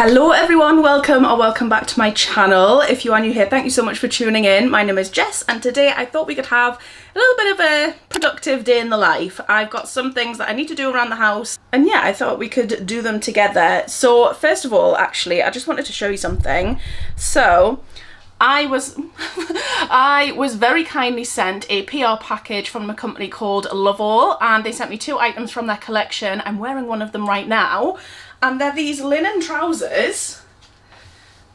Hello everyone, welcome or welcome back to my channel. If you are new here, thank you so much for tuning in. My name is Jess and today I thought we could have a little bit of a productive day in the life. I've got some things that I need to do around the house and yeah, I thought we could do them together. So first of all, actually, I just wanted to show you something. So I was very kindly sent a PR package from a company called Love All, and they sent me 2 items from their collection. I'm wearing one of them right now. And they're these linen trousers,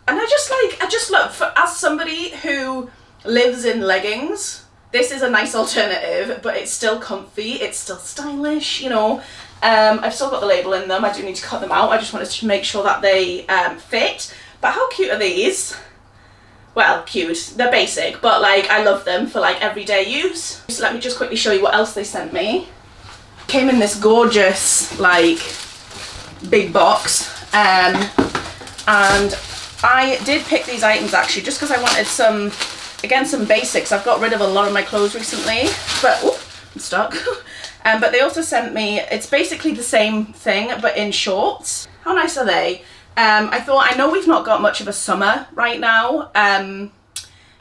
and I just look, as somebody who lives in leggings, this is a nice alternative, but it's still comfy, it's still stylish, you know. I've still got the label in them, I do need to cut them out, I just wanted to make sure that they fit. But how cute are these? Well, cute, they're basic, but like I love them for like everyday use. So let me just quickly show you what else they sent me. Came in this gorgeous like big box, and I did pick these items actually just because I wanted some basics. I've got rid of a lot of my clothes recently, but I'm stuck. But they also sent me, it's basically the same thing but in shorts. How nice are they? I thought, I know we've not got much of a summer right now,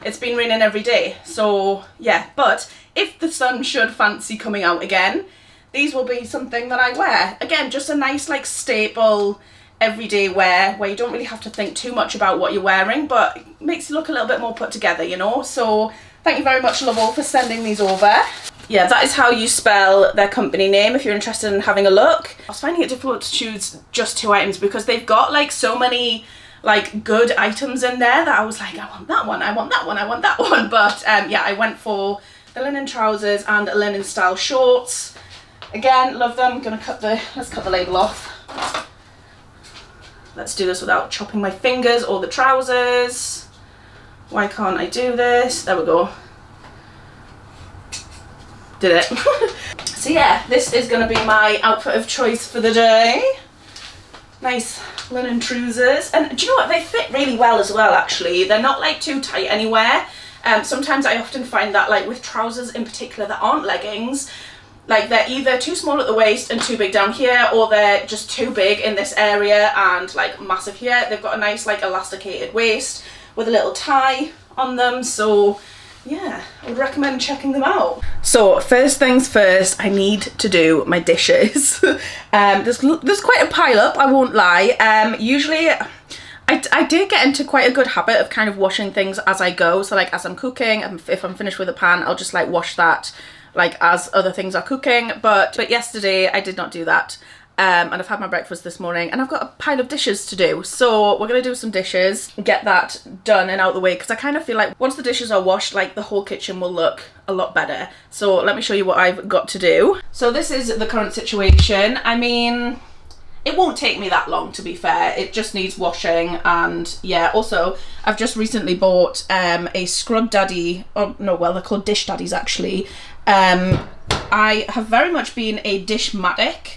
it's been raining every day, so yeah, but if the sun should fancy coming out again, these will be something that I wear. Again, just a nice like staple everyday wear where you don't really have to think too much about what you're wearing, but it makes you look a little bit more put together, you know. So thank you very much, Love All, for sending these over. Yeah, that is how you spell their company name if you're interested in having a look. I was finding it difficult to choose just 2 items because they've got like so many like good items in there that I was like, I want that one, I want that one, I want that one. But yeah, I went for the linen trousers and linen style shorts. Again, love them. Let's cut the label off. Let's do this without chopping my fingers or the trousers. Why can't I do this? There we go. Did it. So yeah, this is going to be my outfit of choice for the day. Nice linen trousers. And do you know what? They fit really well as well, actually. They're not like too tight anywhere. Sometimes I often find that like with trousers in particular that aren't leggings, like they're either too small at the waist and too big down here, or they're just too big in this area and like massive here. They've got a nice like elasticated waist with a little tie on them, so yeah, I would recommend checking them out. So first things first, I need to do my dishes. There's quite a pile up, I won't lie. Usually I did get into quite a good habit of kind of washing things as I go, so like as I'm cooking, if I'm finished with a pan, I'll just like wash that like as other things are cooking, but yesterday I did not do that, and I've had my breakfast this morning and I've got a pile of dishes to do, so we're gonna do some dishes, get that done and out the way, because I kind of feel like once the dishes are washed, like the whole kitchen will look a lot better. So let me show you what I've got to do. So this is the current situation. I mean, it won't take me that long, to be fair. It just needs washing. And yeah, also I've just recently bought a Scrub Daddy, oh no, well, they're called Dish Daddies actually. I have very much been a Dishmatic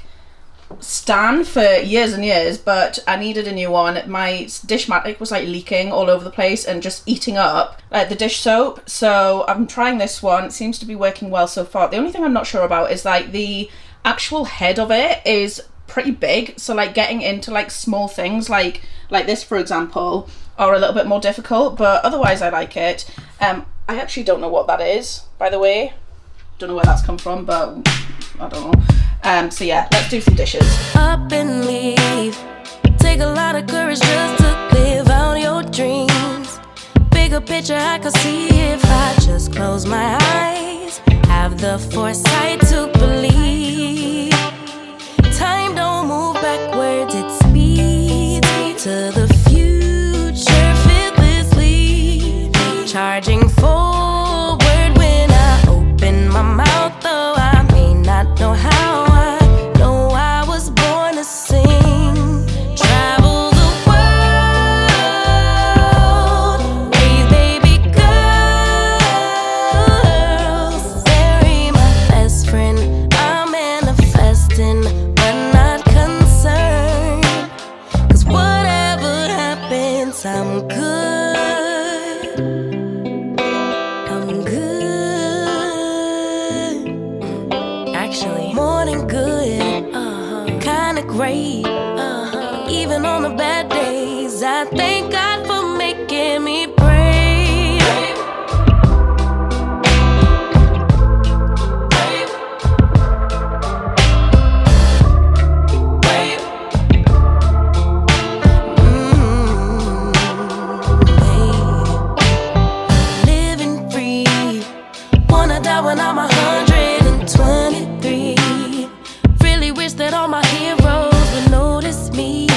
stan for years and years, but I needed a new one. My Dishmatic was like leaking all over the place and just eating up like the dish soap, so I'm trying this one. It seems to be working well so far. The only thing I'm not sure about is like the actual head of it is pretty big, so like getting into like small things like this, for example, are a little bit more difficult, but otherwise I like it. I actually don't know what that is, by the way. Don't know where that's come from, but I don't know. So yeah, let's do some dishes. Up and leave. Take a lot of courage just to live out your dreams. Bigger picture I could see if I just close my eyes. Have the foresight to believe. Time don't move backwards, it speeds to the future fearlessly. Charging forward when I open my mouth, though I may not know how. I know I was born to sing. Travel the world, raise baby girls, bury my best friend. I'm manifesting, but not concerned. 'Cause whatever happens, I'm good. I'm good. Actually, more than good. Kinda great. Even on a bad day. I thank God for making me brave. Living free. Wanna die when I'm 123. Really wish that all my heroes would notice me,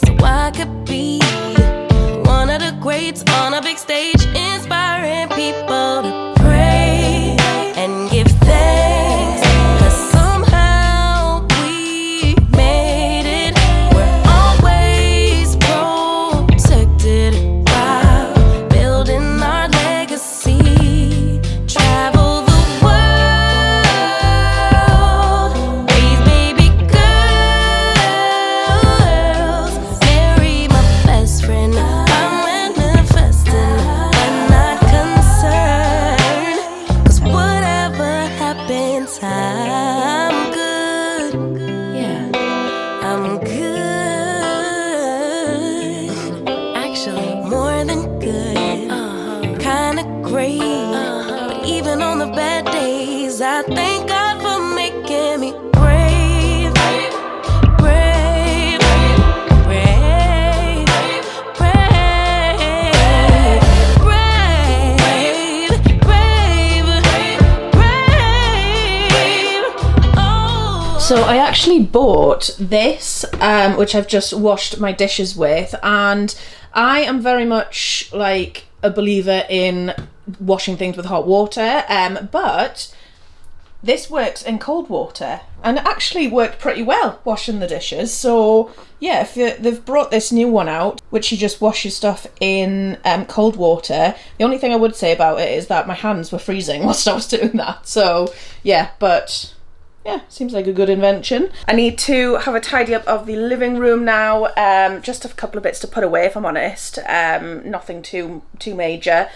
so I could be one of the greats on a big stage, inspiring people to pray and give thanks. 'Cause somehow we made it. We're always protected while building our legacy. Travel the world, raise baby girls, marry my best friend. I'm manifesting, I'm not concerned. 'Cause whatever happens, I'm good. Yeah, I'm good. Actually, more than good. Kinda great. But even on the bad days, I thank God for making me brave. Brave, brave, brave, brave, brave. Oh. So I actually bought this, which I've just washed my dishes with, and I am very much like a believer in washing things with hot water, but this works in cold water, and it actually worked pretty well washing the dishes. So yeah, if they've brought this new one out, which you just wash your stuff in cold water. The only thing I would say about it is that my hands were freezing whilst I was doing that. So yeah, but yeah, seems like a good invention. I need to have a tidy up of the living room now. Just a couple of bits to put away, if I'm honest. Nothing too major.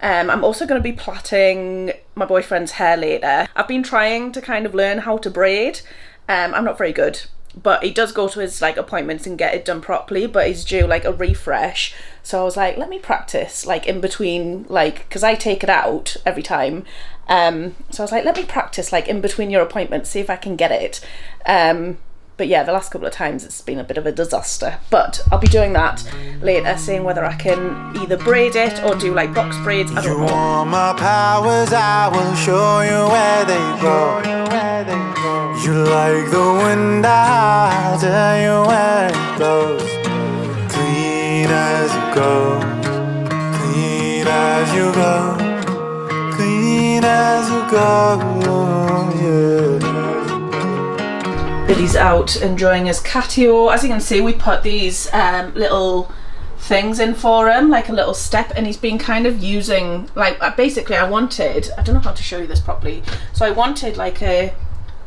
I'm also going to be plaiting my boyfriend's hair later. I've been trying to kind of learn how to braid. I'm not very good, but he does go to his like appointments and get it done properly, but he's due like a refresh. So I was like, let me practice like in between, like, because I take it out every time. So I was like, let me practice like in between your appointments, see if I can get it. But yeah, the last couple of times it's been a bit of a disaster. But I'll be doing that later, seeing whether I can either braid it or do like box braids. I don't know. You want my powers, I will show you where they go. You like the wind, I'll tell you where it blows. Clean as you go, clean as you go, clean as you go, yeah. Billy's out enjoying his catio. As you can see, we put these little things in for him, like a little step, and he's been kind of using, like, basically I don't know how to show you this properly, so I wanted like a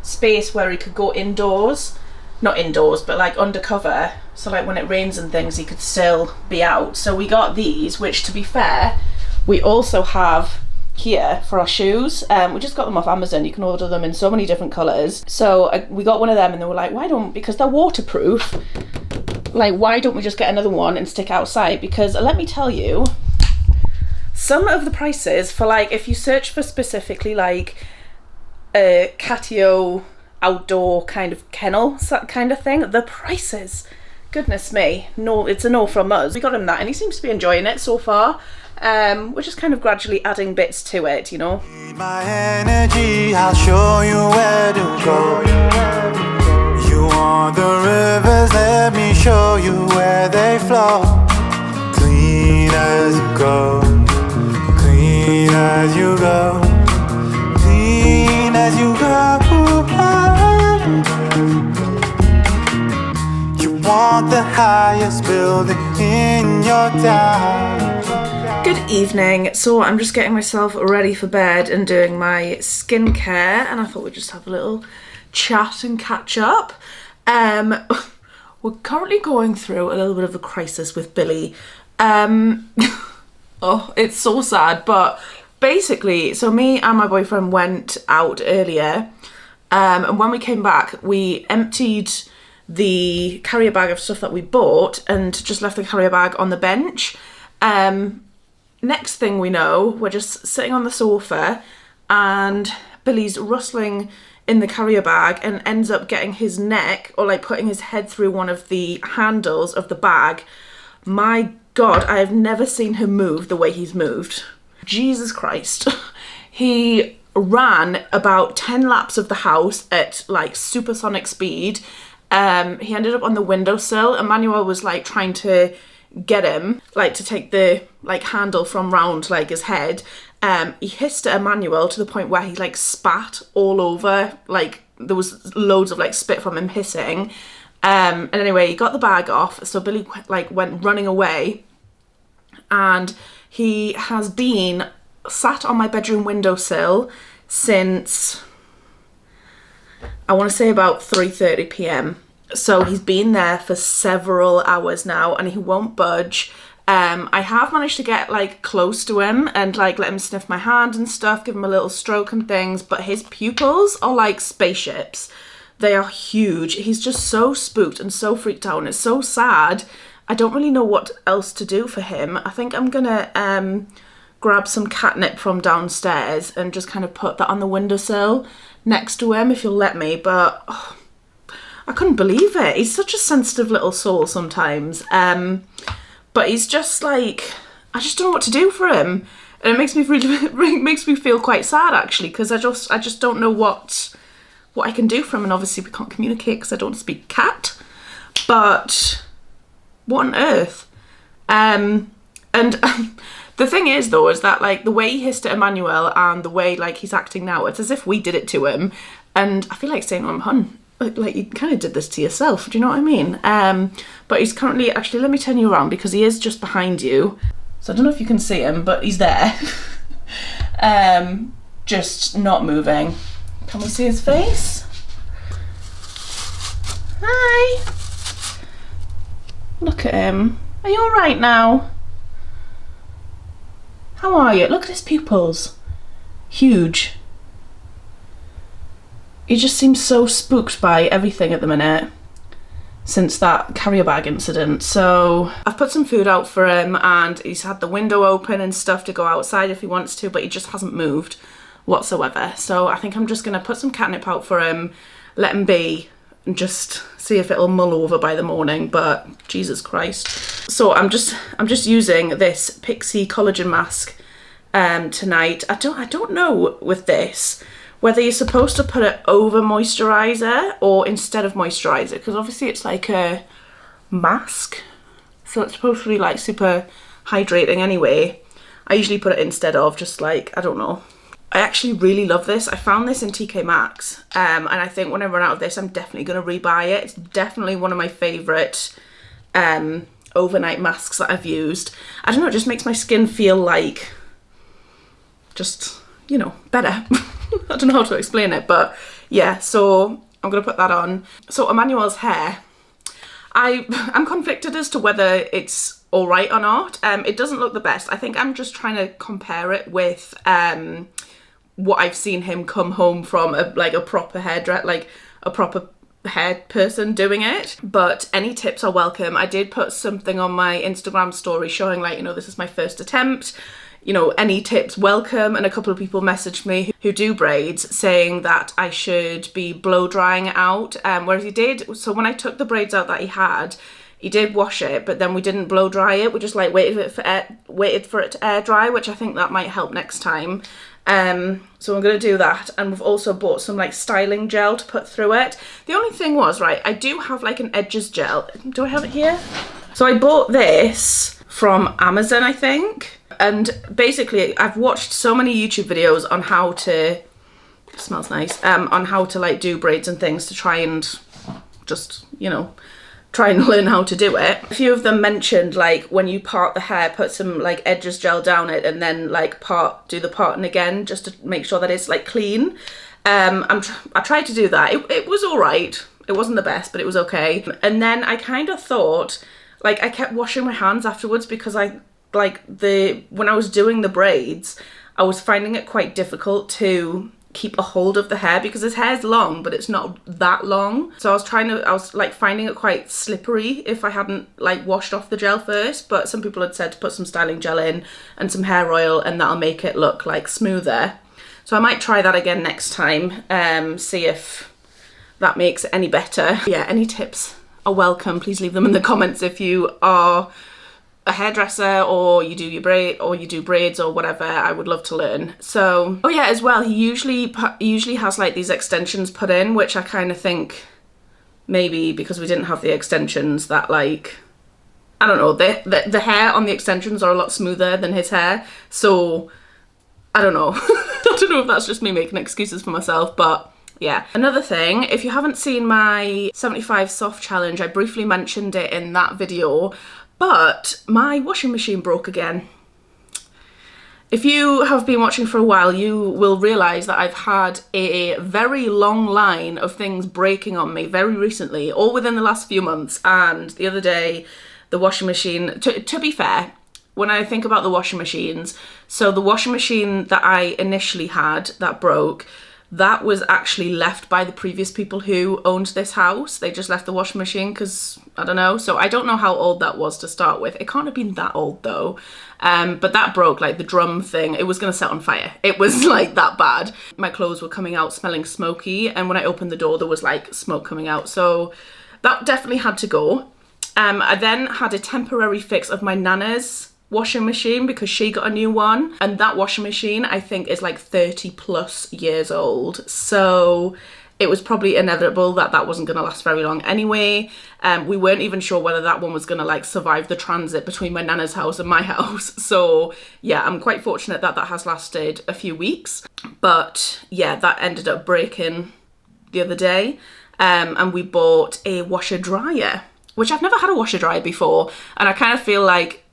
space where he could go indoors, not indoors, but like undercover, so like when it rains and things he could still be out. So we got these, which to be fair, we also have here for our shoes. We just got them off Amazon. You can order them in so many different colours. So we got one of them and they were like, because they're waterproof, like why don't we just get another one and stick outside? Because let me tell you, some of the prices for like, if you search for specifically like a catio outdoor kind of kennel kind of thing, the prices, goodness me, no, it's a no from us. We got him that and he seems to be enjoying it so far. We're just kind of gradually adding bits to it, you know. My energy, I'll show you where to go. You want the rivers, let me show you where they flow. Clean as you go, clean as you go, clean as you go. You want the highest building in your town. Good evening. So I'm just getting myself ready for bed and doing my skincare, and I thought we'd just have a little chat and catch up. We're currently going through a little bit of a crisis with Billy. Oh, it's so sad, but basically, so me and my boyfriend went out earlier, and when we came back, we emptied the carrier bag of stuff that we bought and just left the carrier bag on the bench. Next thing we know, we're just sitting on the sofa and Billy's rustling in the carrier bag and ends up getting his neck, or like putting his head through one of the handles of the bag. My God, I have never seen him move the way he's moved. Jesus Christ. He ran about 10 laps of the house at like supersonic speed. He ended up on the windowsill. Emmanuel was like trying to get him, like to take the like handle from round like his head. He hissed at Emmanuel to the point where he like spat all over, like there was loads of like spit from him hissing. And anyway, he got the bag off, so Billy like went running away, and he has been sat on my bedroom windowsill since, I want to say, about 3:30 p.m. So he's been there for several hours now and he won't budge. I have managed to get like close to him and like let him sniff my hand and stuff, give him a little stroke and things, but his pupils are like spaceships. They are huge. He's just so spooked and so freaked out and it's so sad. I don't really know what else to do for him. I think I'm gonna grab some catnip from downstairs and just kind of put that on the windowsill next to him if you'll let me, but oh, I couldn't believe it. He's such a sensitive little soul sometimes. But he's just like, I just don't know what to do for him. And it makes me really makes me feel quite sad actually, because I just don't know what I can do for him. And obviously we can't communicate because I don't speak cat. But what on earth? And the thing is though, is that like the way he hissed at Emmanuel and the way like he's acting now, it's as if we did it to him. And I feel like saying, "Oh, hun, like you kind of did this to yourself." Do you know what I mean? But he's currently, actually, let me turn you around because he is just behind you. So I don't know if you can see him, but he's there. Just not moving. Can we see his face? Hi. Look at him. Are you all right now? How are you? Look at his pupils. Huge. He just seems so spooked by everything at the minute since that carrier bag incident. So I've put some food out for him and he's had the window open and stuff to go outside if he wants to, but he just hasn't moved whatsoever. So I think I'm just gonna put some catnip out for him, let him be, and just see if it'll mull over by the morning. But Jesus Christ. So I'm just using this Pixie collagen mask tonight. I don't know with this whether you're supposed to put it over moisturiser or instead of moisturiser, because obviously it's like a mask, so it's supposed to be like super hydrating anyway. I usually put it instead of, just like, I don't know. I actually really love this. I found this in TK Maxx, and I think when I run out of this I'm definitely going to rebuy it. It's definitely one of my favourite overnight masks that I've used. I don't know, it just makes my skin feel like, just, you know, better. I don't know how to explain it, but yeah, so I'm gonna put that on. So Emmanuel's hair, I'm conflicted as to whether it's all right or not. It doesn't look the best. I think I'm just trying to compare it with what I've seen him come home from, a proper hairdresser, like a proper hair person doing it. But any tips are welcome. I did put something on my Instagram story showing, like, you know, this is my first attempt. You know, any tips welcome. And a couple of people messaged me who do braids saying that I should be blow drying it out, whereas he did. So when I took the braids out that he did wash it, but then we didn't blow dry it. We just like waited for it to air dry, which I think that might help next time. So I'm gonna do that. And we've also bought some like styling gel to put through it. The only thing was, right, I do have like an edges gel. Do I have it here? So I bought this from Amazon, I think. And basically I've watched so many YouTube videos on how to, it smells nice, on how to like do braids and things to try and just, you know, try and learn how to do it. A few of them mentioned like when you part the hair, put some like edges gel down it and then like do the parting again just to make sure that it's like clean. I tried to do that. It was all right. It wasn't the best, but it was okay. And then I kind of thought, like, I kept washing my hands afterwards because when I was doing the braids, I was finding it quite difficult to keep a hold of the hair, because his hair's long but it's not that long. So I was like finding it quite slippery if I hadn't like washed off the gel first, but some people had said to put some styling gel in and some hair oil and that'll make it look like smoother. So I might try that again next time, see if that makes it any better. Yeah, any tips are welcome. Please leave them in the comments if you are a hairdresser or you do your braid or you do braids or whatever. I would love to learn. So, oh yeah, as well, he usually has like these extensions put in, which I kind of think maybe because we didn't have the extensions that like, I don't know, the hair on the extensions are a lot smoother than his hair. So I don't know. I don't know if that's just me making excuses for myself, but yeah. Another thing, if you haven't seen my 75 soft challenge, I briefly mentioned it in that video, but my washing machine broke again. If you have been watching for a while, you will realise that I've had a very long line of things breaking on me very recently, all within the last few months. And the other day, the washing machine, to be fair, when I think about the washing machines, so the washing machine that I initially had that broke, that was actually left by the previous people who owned this house. They just left the washing machine because, I don't know. So I don't know how old that was to start with. It can't have been that old though. But that broke, like the drum thing, it was going to set on fire. It was like that bad. My clothes were coming out smelling smoky. And when I opened the door, there was like smoke coming out. So that definitely had to go. I then had a temporary fix of my Nana's washing machine because she got a new one, and that washing machine I think is like 30 plus years old, so it was probably inevitable that that wasn't going to last very long anyway. We weren't even sure whether that one was going to like survive the transit between my Nana's house and my house, so yeah, I'm quite fortunate that that has lasted a few weeks. But yeah, that ended up breaking the other day, and we bought a washer dryer, which I've never had a washer dryer before, and I kind of feel like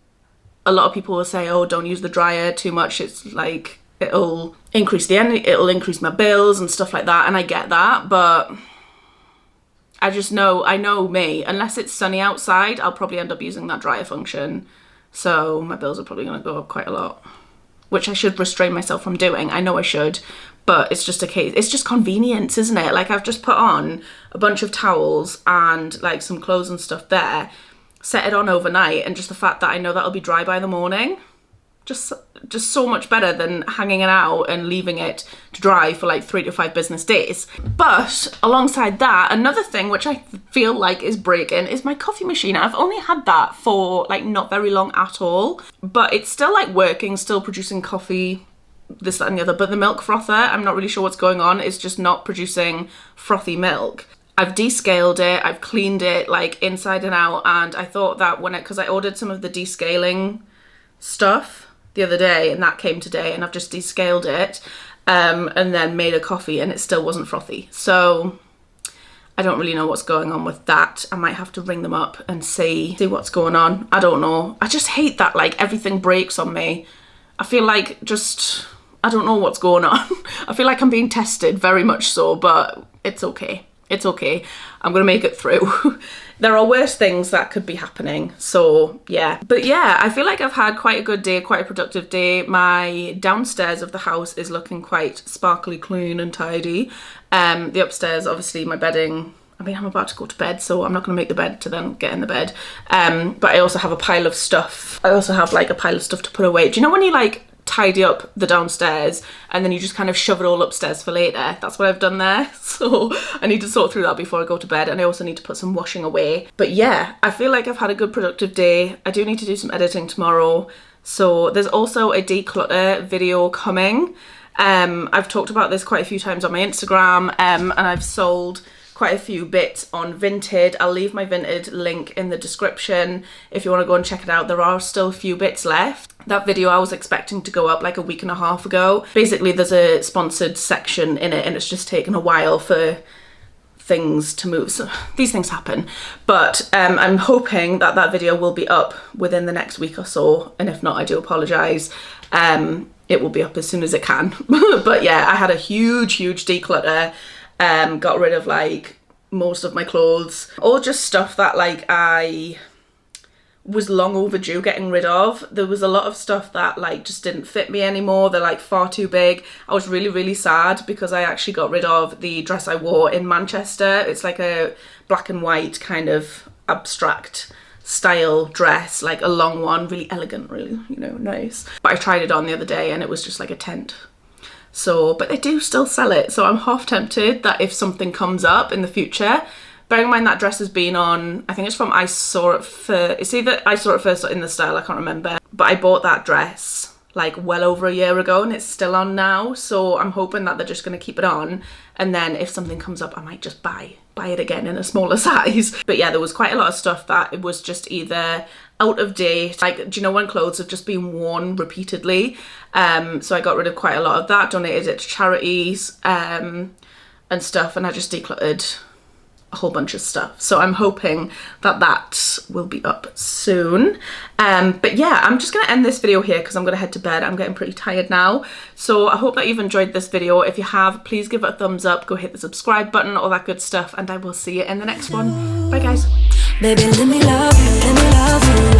a lot of people will say, oh, don't use the dryer too much. It's like, it'll increase it'll increase my bills and stuff like that. And I get that, but I know me, unless it's sunny outside, I'll probably end up using that dryer function. So my bills are probably going to go up quite a lot, which I should restrain myself from doing. I know I should, but it's just it's just convenience, isn't it? Like I've just put on a bunch of towels and like some clothes and stuff there, set it on overnight, and just the fact that I know that'll be dry by the morning, just so much better than hanging it out and leaving it to dry for like 3 to 5 business days. But alongside that, another thing which I feel like is breaking is my coffee machine. I've only had that for like not very long at all, but it's still like working, still producing coffee, this, that and the other. But the milk frother, I'm not really sure what's going on. It's just not producing frothy milk. I've descaled it, I've cleaned it like inside and out, and I thought that because I ordered some of the descaling stuff the other day and that came today, and I've just descaled it and then made a coffee and it still wasn't frothy. So I don't really know what's going on with that. I might have to ring them up and see what's going on. I don't know. I just hate that like everything breaks on me. I feel like I don't know what's going on. I feel like I'm being tested, very much so, but it's okay. It's okay. I'm going to make it through. There are worse things that could be happening. So yeah. But yeah, I feel like I've had quite a good day, quite a productive day. My downstairs of the house is looking quite sparkly clean and tidy. The upstairs, obviously my bedding, I mean, I'm about to go to bed, so I'm not going to make the bed to then get in the bed. But I also have a pile of stuff. I also have like a pile of stuff to put away. Do you know when you like tidy up the downstairs and then you just kind of shove it all upstairs for later? That's what I've done there. So I need to sort through that before I go to bed, and I also need to put some washing away. But yeah, I feel like I've had a good productive day. I do need to do some editing tomorrow, so there's also a declutter video coming. I've talked about this quite a few times on my Instagram, and I've sold quite a few bits on Vinted. I'll leave my Vinted link in the description if you want to go and check it out. There are still a few bits left. That video I was expecting to go up like a week and a half ago. Basically there's a sponsored section in it and it's just taken a while for things to move. So these things happen. But I'm hoping that that video will be up within the next week or so, and if not, I do apologise. It will be up as soon as it can. But yeah, I had a huge declutter. Got rid of like most of my clothes, all just stuff that like I was long overdue getting rid of. There was a lot of stuff that like just didn't fit me anymore. They're like far too big. I was really, really sad because I actually got rid of the dress I wore in Manchester. It's like a black and white kind of abstract style dress, like a long one, really elegant, really, you know, nice. But I tried it on the other day and it was just like a tent. So, but they do still sell it. So I'm half tempted that if something comes up in the future, bearing in mind that dress has been on, I think it's from I Saw It First. It's either I Saw It First or In the Style, I can't remember. But I bought that dress like well over a year ago and it's still on now. So I'm hoping that they're just going to keep it on. And then if something comes up, I might just buy it again in a smaller size. But yeah, there was quite a lot of stuff that it was just either out of date, like, do you know when clothes have just been worn repeatedly? So I got rid of quite a lot of that, donated it to charities and stuff, and I just decluttered a whole bunch of stuff. So I'm hoping that that will be up soon. But yeah, I'm just gonna end this video here because I'm gonna head to bed. I'm getting pretty tired now. So I hope that you've enjoyed this video. If you have, please give it a thumbs up, go hit the subscribe button, all that good stuff, and I will see you in the next one. Bye guys. Baby, let me love you, let me love you.